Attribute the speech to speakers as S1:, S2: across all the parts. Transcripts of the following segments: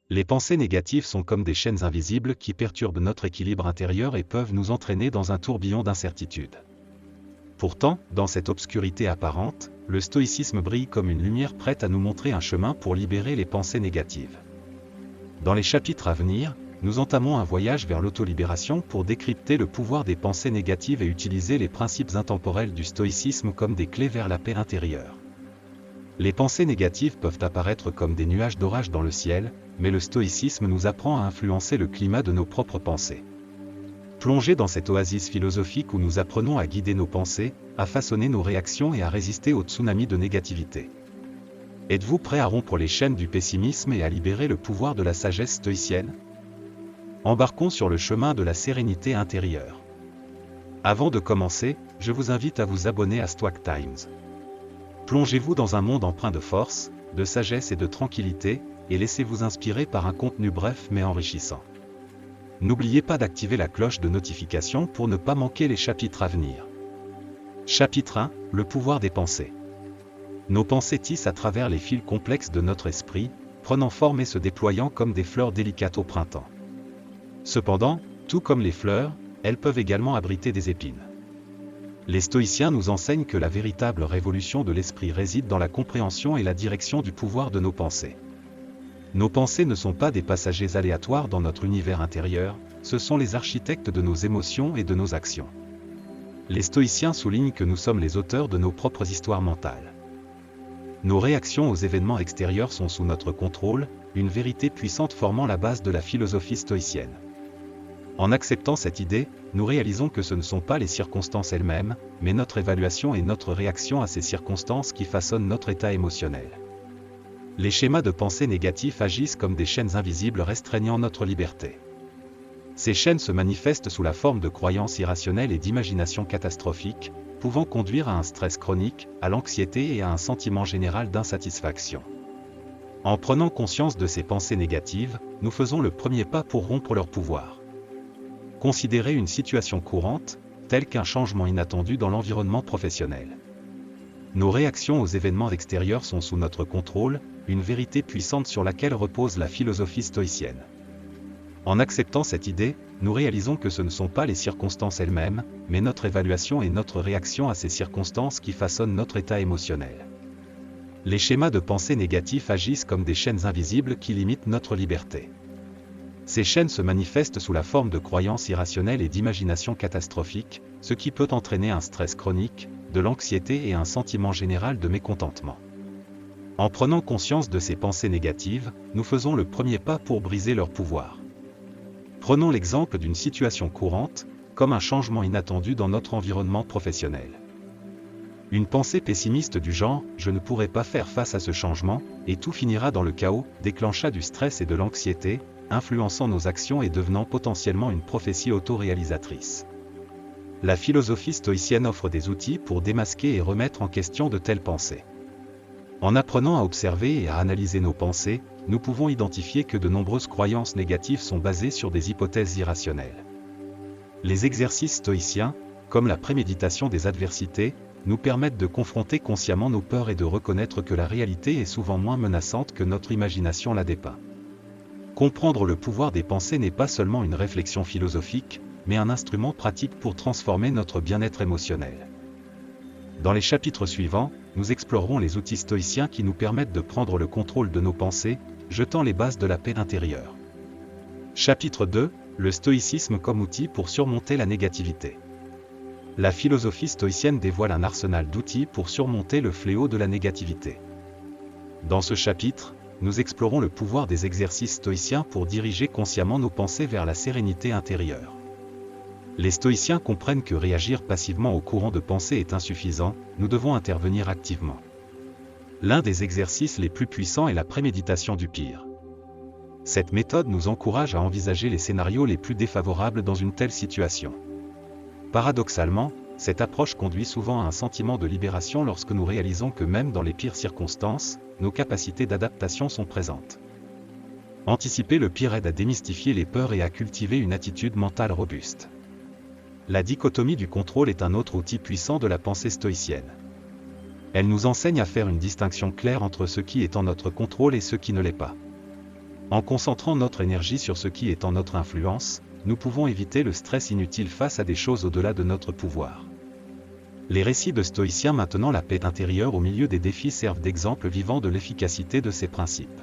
S1: Les pensées négatives sont comme des chaînes invisibles qui perturbent notre équilibre intérieur et peuvent nous entraîner dans un tourbillon d'incertitude. Pourtant, dans cette obscurité apparente, le stoïcisme brille comme une lumière prête à nous montrer un chemin pour libérer les pensées négatives. Dans les chapitres à venir, nous entamons un voyage vers l'autolibération pour décrypter le pouvoir des pensées négatives et utiliser les principes intemporels du stoïcisme comme des clés vers la paix intérieure. Les pensées négatives peuvent apparaître comme des nuages d'orage dans le ciel, mais le stoïcisme nous apprend à influencer le climat de nos propres pensées. Plongez dans cette oasis philosophique où nous apprenons à guider nos pensées, à façonner nos réactions et à résister au tsunami de négativité. Êtes-vous prêt à rompre les chaînes du pessimisme et à libérer le pouvoir de la sagesse stoïcienne ? Embarquons sur le chemin de la sérénité intérieure. Avant de commencer, je vous invite à vous abonner à Stoic Times. Plongez-vous dans un monde empreint de force, de sagesse et de tranquillité, et laissez-vous inspirer par un contenu bref mais enrichissant. N'oubliez pas d'activer la cloche de notification pour ne pas manquer les chapitres à venir. Chapitre 1, le pouvoir des pensées. Nos pensées tissent à travers les fils complexes de notre esprit, prenant forme et se déployant comme des fleurs délicates au printemps. Cependant, tout comme les fleurs, elles peuvent également abriter des épines. Les stoïciens nous enseignent que la véritable révolution de l'esprit réside dans la compréhension et la direction du pouvoir de nos pensées. Nos pensées ne sont pas des passagers aléatoires dans notre univers intérieur, ce sont les architectes de nos émotions et de nos actions. Les stoïciens soulignent que nous sommes les auteurs de nos propres histoires mentales. Nos réactions aux événements extérieurs sont sous notre contrôle, une vérité puissante formant la base de la philosophie stoïcienne. En acceptant cette idée, nous réalisons que ce ne sont pas les circonstances elles-mêmes, mais notre évaluation et notre réaction à ces circonstances qui façonnent notre état émotionnel. Les schémas de pensée négatifs agissent comme des chaînes invisibles restreignant notre liberté. Ces chaînes se manifestent sous la forme de croyances irrationnelles et d'imaginations catastrophiques, pouvant conduire à un stress chronique, à l'anxiété et à un sentiment général d'insatisfaction. En prenant conscience de ces pensées négatives, nous faisons le premier pas pour rompre leur pouvoir. Considérez une situation courante, telle qu'un changement inattendu dans l'environnement professionnel. Nos réactions aux événements extérieurs sont sous notre contrôle, une vérité puissante sur laquelle repose la philosophie stoïcienne. En acceptant cette idée, nous réalisons que ce ne sont pas les circonstances elles-mêmes, mais notre évaluation et notre réaction à ces circonstances qui façonnent notre état émotionnel. Les schémas de pensée négatifs agissent comme des chaînes invisibles qui limitent notre liberté. Ces chaînes se manifestent sous la forme de croyances irrationnelles et d'imaginations catastrophiques, ce qui peut entraîner un stress chronique, de l'anxiété et un sentiment général de mécontentement. En prenant conscience de ces pensées négatives, nous faisons le premier pas pour briser leur pouvoir. Prenons l'exemple d'une situation courante, comme un changement inattendu dans notre environnement professionnel. Une pensée pessimiste du genre « je ne pourrai pas faire face à ce changement, et tout finira dans le chaos » déclencha du stress et de l'anxiété, influençant nos actions et devenant potentiellement une prophétie autoréalisatrice. La philosophie stoïcienne offre des outils pour démasquer et remettre en question de telles pensées. En apprenant à observer et à analyser nos pensées, nous pouvons identifier que de nombreuses croyances négatives sont basées sur des hypothèses irrationnelles. Les exercices stoïciens, comme la préméditation des adversités, nous permettent de confronter consciemment nos peurs et de reconnaître que la réalité est souvent moins menaçante que notre imagination la dépeint. Comprendre le pouvoir des pensées n'est pas seulement une réflexion philosophique, mais un instrument pratique pour transformer notre bien-être émotionnel. Dans les chapitres suivants, nous explorerons les outils stoïciens qui nous permettent de prendre le contrôle de nos pensées, jetant les bases de la paix intérieure. Chapitre 2, le stoïcisme comme outil pour surmonter la négativité. La philosophie stoïcienne dévoile un arsenal d'outils pour surmonter le fléau de la négativité. Dans ce chapitre, nous explorons le pouvoir des exercices stoïciens pour diriger consciemment nos pensées vers la sérénité intérieure. Les stoïciens comprennent que réagir passivement au courant de pensée est insuffisant, nous devons intervenir activement. L'un des exercices les plus puissants est la préméditation du pire. Cette méthode nous encourage à envisager les scénarios les plus défavorables dans une telle situation. Paradoxalement, cette approche conduit souvent à un sentiment de libération lorsque nous réalisons que même dans les pires circonstances, nos capacités d'adaptation sont présentes. Anticiper le pire aide à démystifier les peurs et à cultiver une attitude mentale robuste. La dichotomie du contrôle est un autre outil puissant de la pensée stoïcienne. Elle nous enseigne à faire une distinction claire entre ce qui est en notre contrôle et ce qui ne l'est pas. En concentrant notre énergie sur ce qui est en notre influence, nous pouvons éviter le stress inutile face à des choses au-delà de notre pouvoir. Les récits de stoïciens maintenant la paix intérieure au milieu des défis servent d'exemple vivant de l'efficacité de ces principes.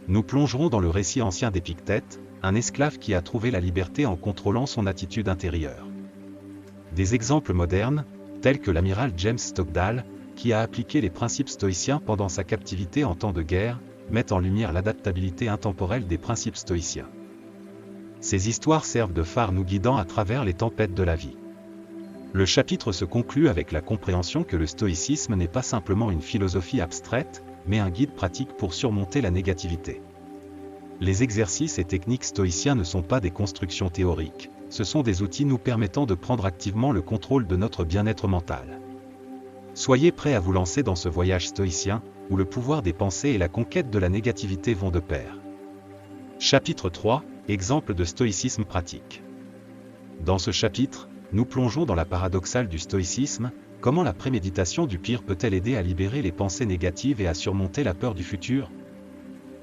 S1: Nous plongerons dans le récit ancien d'Épictète, un esclave qui a trouvé la liberté en contrôlant son attitude intérieure. Des exemples modernes, tels que l'amiral James Stockdale, qui a appliqué les principes stoïciens pendant sa captivité en temps de guerre, mettent en lumière l'adaptabilité intemporelle des principes stoïciens. Ces histoires servent de phare nous guidant à travers les tempêtes de la vie. Le chapitre se conclut avec la compréhension que le stoïcisme n'est pas simplement une philosophie abstraite, mais un guide pratique pour surmonter la négativité. Les exercices et techniques stoïciens ne sont pas des constructions théoriques, ce sont des outils nous permettant de prendre activement le contrôle de notre bien-être mental. Soyez prêts à vous lancer dans ce voyage stoïcien, où le pouvoir des pensées et la conquête de la négativité vont de pair. Chapitre 3, exemple de stoïcisme pratique. Dans ce chapitre, nous plongeons dans la paradoxale du stoïcisme, comment la préméditation du pire peut-elle aider à libérer les pensées négatives et à surmonter la peur du futur?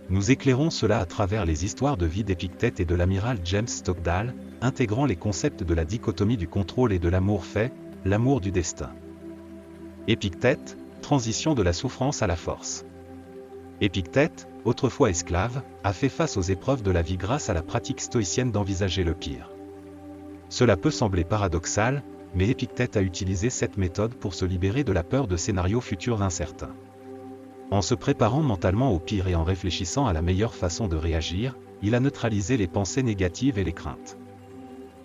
S1: Nous éclairons cela à travers les histoires de vie d'Épictète et de l'amiral James Stockdale, intégrant les concepts de la dichotomie du contrôle et de l'amour fait, l'amour du destin. Épictète, transition de la souffrance à la force. Épictète, autrefois esclave, a fait face aux épreuves de la vie grâce à la pratique stoïcienne d'envisager le pire. Cela peut sembler paradoxal, mais Épictète a utilisé cette méthode pour se libérer de la peur de scénarios futurs incertains. En se préparant mentalement au pire et en réfléchissant à la meilleure façon de réagir, il a neutralisé les pensées négatives et les craintes.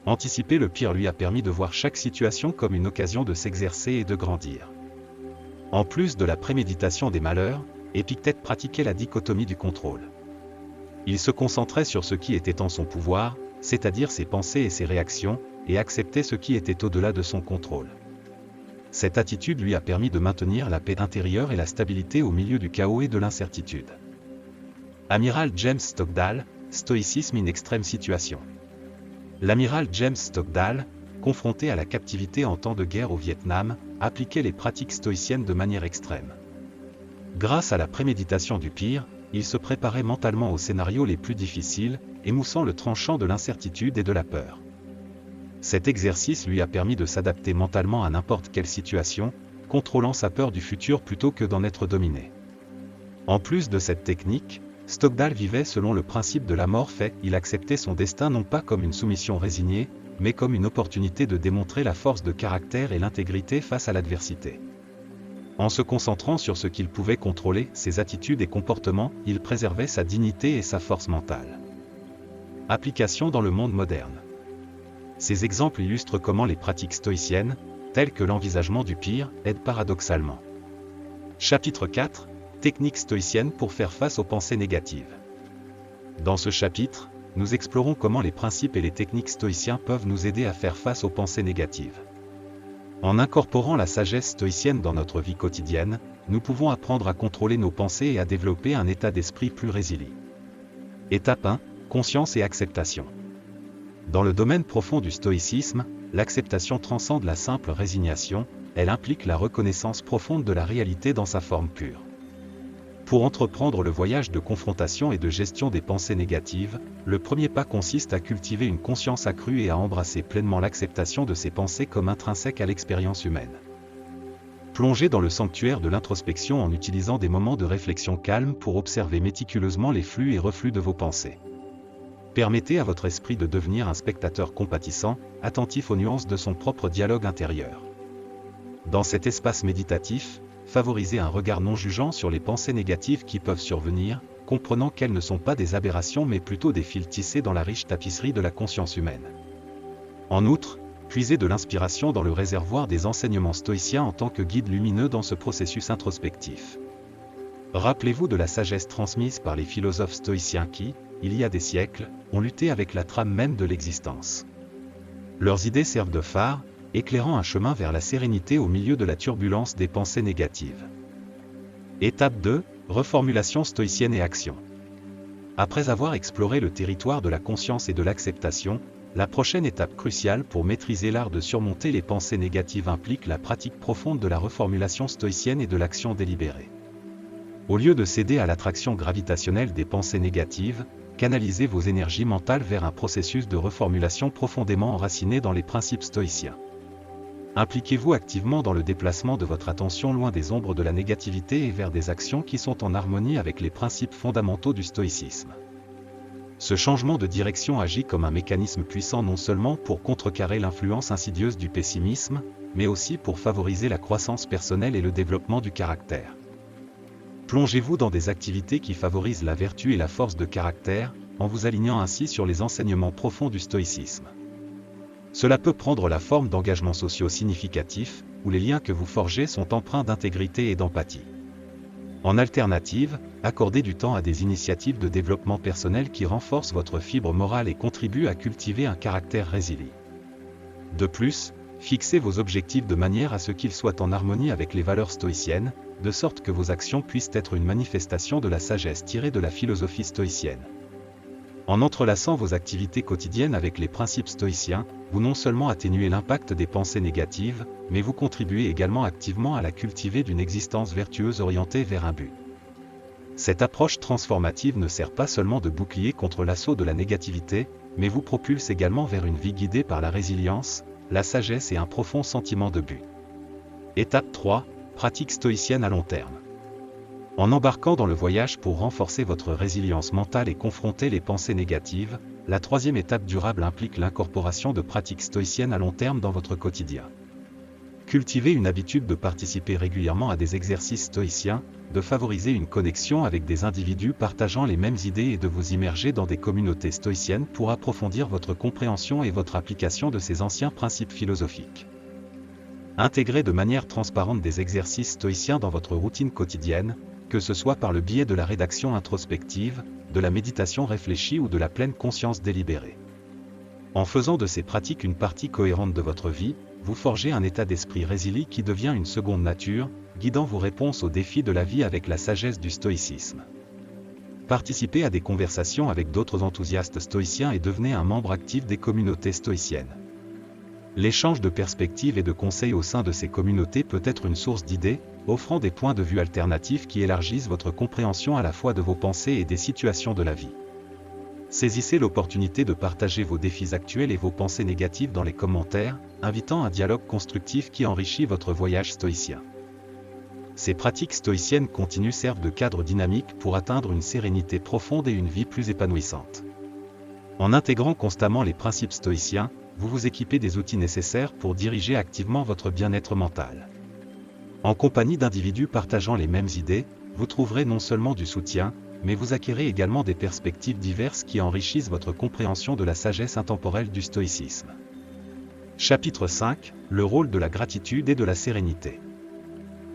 S1: Anticiper le pire lui a permis de voir chaque situation comme une occasion de s'exercer et de grandir. En plus de la préméditation des malheurs, Épictète pratiquait la dichotomie du contrôle. Il se concentrait sur ce qui était en son pouvoir, c'est-à-dire ses pensées et ses réactions, et acceptait ce qui était au-delà de son contrôle. Cette attitude lui a permis de maintenir la paix intérieure et la stabilité au milieu du chaos et de l'incertitude. Amiral James Stockdale, stoïcisme in extrême situation. L'amiral James Stockdale, confronté à la captivité en temps de guerre au Vietnam, appliquait les pratiques stoïciennes de manière extrême. Grâce à la préméditation du pire, il se préparait mentalement aux scénarios les plus difficiles, émoussant le tranchant de l'incertitude et de la peur. Cet exercice lui a permis de s'adapter mentalement à n'importe quelle situation, contrôlant sa peur du futur plutôt que d'en être dominé. En plus de cette technique, Stockdale vivait selon le principe de la mort fait, il acceptait son destin non pas comme une soumission résignée, mais comme une opportunité de démontrer la force de caractère et l'intégrité face à l'adversité. En se concentrant sur ce qu'il pouvait contrôler, ses attitudes et comportements, il préservait sa dignité et sa force mentale. Application dans le monde moderne. Ces exemples illustrent comment les pratiques stoïciennes, telles que l'envisagement du pire, aident paradoxalement. Chapitre 4, techniques stoïciennes pour faire face aux pensées négatives. Dans ce chapitre, nous explorons comment les principes et les techniques stoïciens peuvent nous aider à faire face aux pensées négatives. En incorporant la sagesse stoïcienne dans notre vie quotidienne, nous pouvons apprendre à contrôler nos pensées et à développer un état d'esprit plus résilient. Étape 1, conscience et acceptation. Dans le domaine profond du stoïcisme, l'acceptation transcende la simple résignation, elle implique la reconnaissance profonde de la réalité dans sa forme pure. Pour entreprendre le voyage de confrontation et de gestion des pensées négatives, le premier pas consiste à cultiver une conscience accrue et à embrasser pleinement l'acceptation de ces pensées comme intrinsèques à l'expérience humaine. Plongez dans le sanctuaire de l'introspection en utilisant des moments de réflexion calme pour observer méticuleusement les flux et reflux de vos pensées. Permettez à votre esprit de devenir un spectateur compatissant, attentif aux nuances de son propre dialogue intérieur. Dans cet espace méditatif, favorisez un regard non jugeant sur les pensées négatives qui peuvent survenir, comprenant qu'elles ne sont pas des aberrations mais plutôt des fils tissés dans la riche tapisserie de la conscience humaine. En outre, puisez de l'inspiration dans le réservoir des enseignements stoïciens en tant que guide lumineux dans ce processus introspectif. Rappelez-vous de la sagesse transmise par les philosophes stoïciens qui, il y a des siècles, ont lutté avec la trame même de l'existence. Leurs idées servent de phare, éclairant un chemin vers la sérénité au milieu de la turbulence des pensées négatives. Étape 2, reformulation stoïcienne et action. Après avoir exploré le territoire de la conscience et de l'acceptation, la prochaine étape cruciale pour maîtriser l'art de surmonter les pensées négatives implique la pratique profonde de la reformulation stoïcienne et de l'action délibérée. Au lieu de céder à l'attraction gravitationnelle des pensées négatives, canalisez vos énergies mentales vers un processus de reformulation profondément enraciné dans les principes stoïciens. Impliquez-vous activement dans le déplacement de votre attention loin des ombres de la négativité et vers des actions qui sont en harmonie avec les principes fondamentaux du stoïcisme. Ce changement de direction agit comme un mécanisme puissant non seulement pour contrecarrer l'influence insidieuse du pessimisme, mais aussi pour favoriser la croissance personnelle et le développement du caractère. Plongez-vous dans des activités qui favorisent la vertu et la force de caractère, en vous alignant ainsi sur les enseignements profonds du stoïcisme. Cela peut prendre la forme d'engagements sociaux significatifs, où les liens que vous forgez sont empreints d'intégrité et d'empathie. En alternative, accordez du temps à des initiatives de développement personnel qui renforcent votre fibre morale et contribuent à cultiver un caractère résilient. De plus, fixez vos objectifs de manière à ce qu'ils soient en harmonie avec les valeurs stoïciennes, de sorte que vos actions puissent être une manifestation de la sagesse tirée de la philosophie stoïcienne. En entrelaçant vos activités quotidiennes avec les principes stoïciens, vous non seulement atténuez l'impact des pensées négatives, mais vous contribuez également activement à la cultiver d'une existence vertueuse orientée vers un but. Cette approche transformative ne sert pas seulement de bouclier contre l'assaut de la négativité, mais vous propulse également vers une vie guidée par la résilience, la sagesse et un profond sentiment de but. Étape 3. Pratique stoïcienne à long terme. En embarquant dans le voyage pour renforcer votre résilience mentale et confronter les pensées négatives, la troisième étape durable implique l'incorporation de pratiques stoïciennes à long terme dans votre quotidien. Cultivez une habitude de participer régulièrement à des exercices stoïciens, de favoriser une connexion avec des individus partageant les mêmes idées et de vous immerger dans des communautés stoïciennes pour approfondir votre compréhension et votre application de ces anciens principes philosophiques. Intégrez de manière transparente des exercices stoïciens dans votre routine quotidienne, que ce soit par le biais de la rédaction introspective, de la méditation réfléchie ou de la pleine conscience délibérée. En faisant de ces pratiques une partie cohérente de votre vie, vous forgez un état d'esprit résilient qui devient une seconde nature, guidant vos réponses aux défis de la vie avec la sagesse du stoïcisme. Participez à des conversations avec d'autres enthousiastes stoïciens et devenez un membre actif des communautés stoïciennes. L'échange de perspectives et de conseils au sein de ces communautés peut être une source d'idées, offrant des points de vue alternatifs qui élargissent votre compréhension à la fois de vos pensées et des situations de la vie. Saisissez l'opportunité de partager vos défis actuels et vos pensées négatives dans les commentaires, invitant un dialogue constructif qui enrichit votre voyage stoïcien. Ces pratiques stoïciennes continues servent de cadre dynamique pour atteindre une sérénité profonde et une vie plus épanouissante. En intégrant constamment les principes stoïciens, vous vous équipez des outils nécessaires pour diriger activement votre bien-être mental. En compagnie d'individus partageant les mêmes idées, vous trouverez non seulement du soutien, mais vous acquérez également des perspectives diverses qui enrichissent votre compréhension de la sagesse intemporelle du stoïcisme. Chapitre 5. Le rôle de la gratitude et de la sérénité.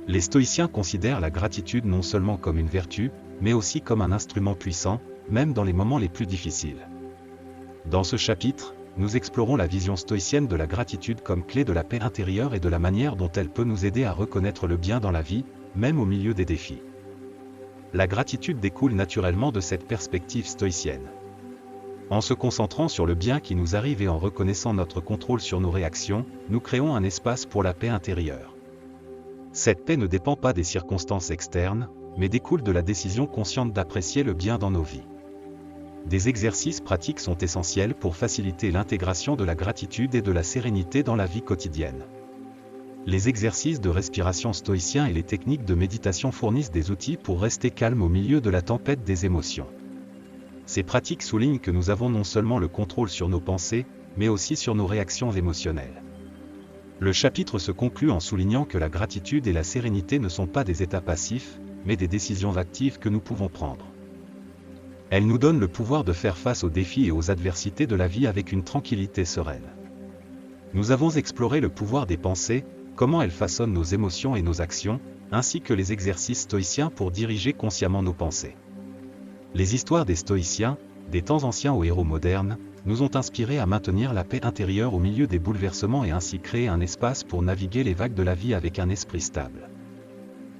S1: Les stoïciens considèrent la gratitude non seulement comme une vertu, mais aussi comme un instrument puissant, même dans les moments les plus difficiles. Dans ce chapitre, nous explorons la vision stoïcienne de la gratitude comme clé de la paix intérieure et de la manière dont elle peut nous aider à reconnaître le bien dans la vie, même au milieu des défis. La gratitude découle naturellement de cette perspective stoïcienne. En se concentrant sur le bien qui nous arrive et en reconnaissant notre contrôle sur nos réactions, nous créons un espace pour la paix intérieure. Cette paix ne dépend pas des circonstances externes, mais découle de la décision consciente d'apprécier le bien dans nos vies. Des exercices pratiques sont essentiels pour faciliter l'intégration de la gratitude et de la sérénité dans la vie quotidienne. Les exercices de respiration stoïciens et les techniques de méditation fournissent des outils pour rester calme au milieu de la tempête des émotions. Ces pratiques soulignent que nous avons non seulement le contrôle sur nos pensées, mais aussi sur nos réactions émotionnelles. Le chapitre se conclut en soulignant que la gratitude et la sérénité ne sont pas des états passifs, mais des décisions actives que nous pouvons prendre. Elles nous donnent le pouvoir de faire face aux défis et aux adversités de la vie avec une tranquillité sereine. Nous avons exploré le pouvoir des pensées, comment elles façonnent nos émotions et nos actions, ainsi que les exercices stoïciens pour diriger consciemment nos pensées. Les histoires des stoïciens, des temps anciens aux héros modernes, nous ont inspirés à maintenir la paix intérieure au milieu des bouleversements et ainsi créer un espace pour naviguer les vagues de la vie avec un esprit stable.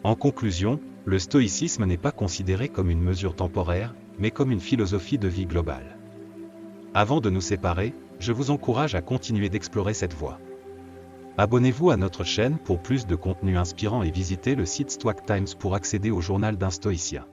S1: En conclusion, le stoïcisme n'est pas considéré comme une mesure temporaire, mais comme une philosophie de vie globale. Avant de nous séparer, je vous encourage à continuer d'explorer cette voie. Abonnez-vous à notre chaîne pour plus de contenu inspirant et visitez le site Stoic Times pour accéder au journal d'un stoïcien.